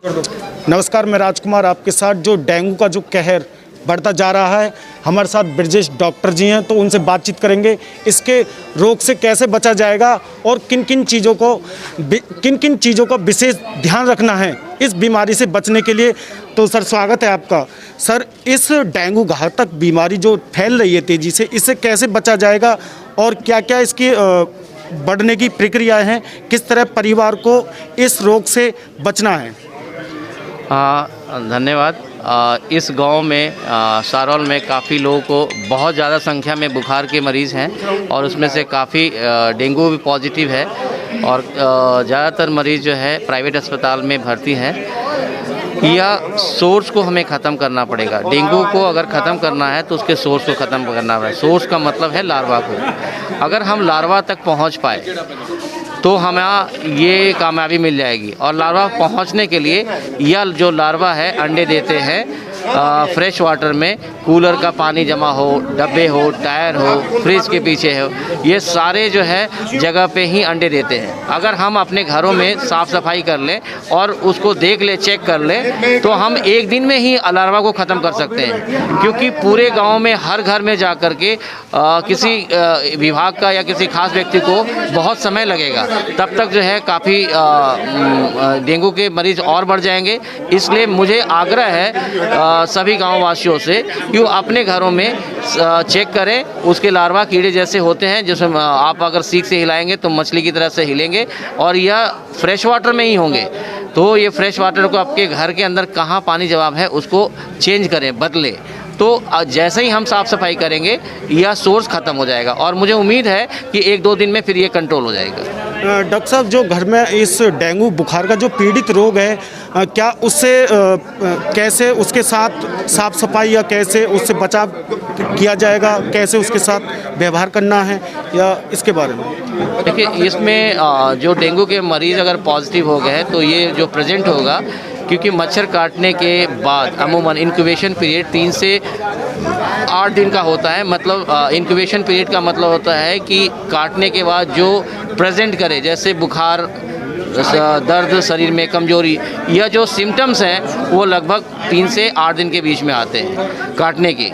नमस्कार, मैं राजकुमार आपके साथ। जो डेंगू का जो कहर बढ़ता जा रहा है, हमारे साथ ब्रजेश डॉक्टर जी हैं, तो उनसे बातचीत करेंगे। इसके रोग से कैसे बचा जाएगा और किन किन चीज़ों का विशेष ध्यान रखना है इस बीमारी से बचने के लिए। तो सर, स्वागत है आपका। सर, इस डेंगू घातक बीमारी जो फैल रही है तेज़ी से, इससे कैसे बचा जाएगा और क्या क्या इसकी बढ़ने की प्रक्रियाएँ हैं, किस तरह परिवार को इस रोग से बचना है? धन्यवाद। इस गांव में सारौल में काफ़ी लोगों को बहुत ज़्यादा संख्या में बुखार के मरीज़ हैं और उसमें से काफ़ी डेंगू भी पॉजिटिव है और ज़्यादातर मरीज़ जो है प्राइवेट अस्पताल में भर्ती हैं। यह सोर्स को हमें ख़त्म करना पड़ेगा। डेंगू को अगर ख़त्म करना है तो उसके सोर्स को ख़त्म करना है। सोर्स का मतलब है लार्वा को। अगर हम लार्वा तक पहुंच पाए तो हमें ये कामयाबी मिल जाएगी। और लार्वा पहुंचने के लिए यह जो लार्वा है अंडे देते हैं फ्रेश वाटर में, कूलर का पानी जमा हो, डब्बे हो, टायर हो, फ्रिज के पीछे हो, ये सारे जो है जगह पे ही अंडे देते हैं। अगर हम अपने घरों में साफ़ सफाई कर लें और उसको देख ले, चेक कर लें, तो हम एक दिन में ही लार्वा को ख़त्म कर सकते हैं। क्योंकि पूरे गांव में हर घर में जा कर के किसी विभाग का या किसी खास व्यक्ति को बहुत समय लगेगा। तब तक जो है काफ़ी डेंगू के मरीज़ और बढ़ जाएंगे। इसलिए मुझे आग्रह है सभी गाँव वासियों से कि वो अपने घरों में चेक करें। उसके लार्वा कीड़े जैसे होते हैं, जिसमें आप अगर सीख से हिलाएंगे तो मछली की तरह से हिलेंगे और यह फ्रेश वाटर में ही होंगे। तो ये फ्रेश वाटर को आपके घर के अंदर कहाँ पानी जवाब है उसको चेंज करें, बदलें। तो जैसे ही हम साफ़ सफाई करेंगे यह सोर्स ख़त्म हो जाएगा और मुझे उम्मीद है कि 1-2 दिन में फिर ये कंट्रोल हो जाएगा। डॉक्टर साहब, जो घर में इस डेंगू बुखार का जो पीड़ित रोग है, क्या उससे कैसे उसके साथ साफ सफाई या कैसे उससे बचाव किया जाएगा, कैसे उसके साथ व्यवहार करना है, या इसके बारे में? देखिए, इसमें जो डेंगू के मरीज़ अगर पॉजिटिव हो गए हैं तो ये जो प्रेजेंट होगा, क्योंकि मच्छर काटने के बाद अमूमन इंक्यूबेशन पीरियड 3 से 8 दिन का होता है। मतलब इंक्यूबेशन पीरियड का मतलब होता है कि काटने के बाद जो प्रेजेंट करे, जैसे बुखार, दर्द शरीर में, कमजोरी, यह जो सिम्टम्स हैं वो लगभग 3 से 8 दिन के बीच में आते हैं काटने के।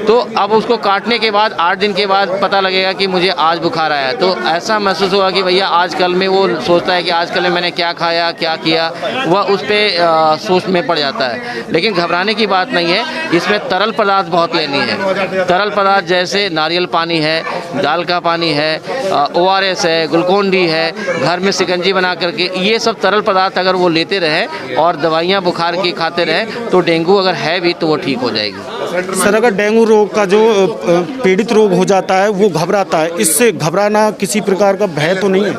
तो अब उसको काटने के बाद 8 दिन के बाद पता लगेगा कि मुझे आज बुखार आया, तो ऐसा महसूस होगा कि भैया आजकल में, वो सोचता है कि आजकल में मैंने क्या खाया, क्या किया, वह उस पर सोच में पड़ जाता है। लेकिन घबराने की बात नहीं है। इसमें तरल पदार्थ बहुत लेनी है। तरल पदार्थ जैसे नारियल पानी है, दाल का पानी है, ORS है, ग्लूकोन डी है, घर में शिकंजी बना करके, ये सब तरल पदार्थ अगर वो लेते रहें और दवाइयाँ बुखार की खाते रहें तो डेंगू अगर है भी तो वो ठीक हो जाएगी। सर, अगर डेंगू रोग का जो पीड़ित रोग हो जाता है वो घबराता है, इससे घबराना किसी प्रकार का भय तो नहीं है?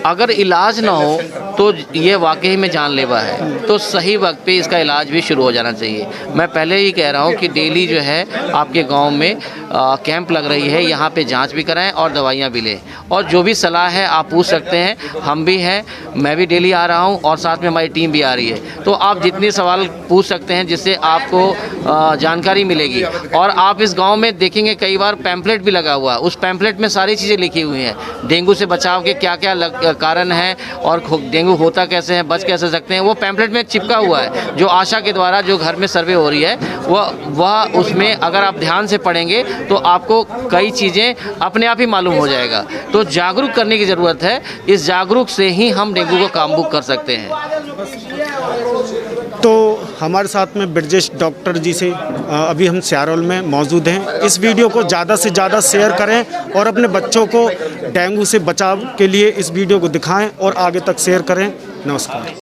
अगर इलाज ना हो तो ये वाकई में जानलेवा है, तो सही वक्त पे इसका इलाज भी शुरू हो जाना चाहिए। मैं पहले ही कह रहा हूँ कि डेली जो है आपके गांव में कैंप लग रही है, यहाँ पे जांच भी कराएं और दवाइयाँ भी लें। और जो भी सलाह है आप पूछ सकते हैं, हम भी हैं, मैं भी डेली आ रहा हूँ और साथ में हमारी टीम भी आ रही है। तो आप जितने सवाल पूछ सकते हैं जिससे आपको जानकारी मिलेगी। और आप इस गांव में देखेंगे कई बार पैम्पलेट भी लगा हुआ है, उस पैम्पलेट में सारी चीज़ें लिखी हुई हैं। डेंगू से बचाव के क्या क्या कारण हैं और डेंगू होता कैसे है, बच कैसे सकते हैं, वो पैम्पलेट में चिपका हुआ है। जो आशा के द्वारा जो घर में सर्वे हो रही है वह उसमें अगर आप ध्यान से पढ़ेंगे तो आपको कई चीज़ें अपने आप ही मालूम हो जाएगा। तो जागरूक करने की ज़रूरत है। इस जागरूक से ही हम डेंगू को काबू कर सकते हैं। तो हमारे साथ में ब्रजेश डॉक्टर जी से अभी हम सारौल में मौजूद हैं। इस वीडियो को ज़्यादा से ज़्यादा शेयर करें और अपने बच्चों को डेंगू से बचाव के लिए इस वीडियो को दिखाएं और आगे तक शेयर करें। नमस्कार।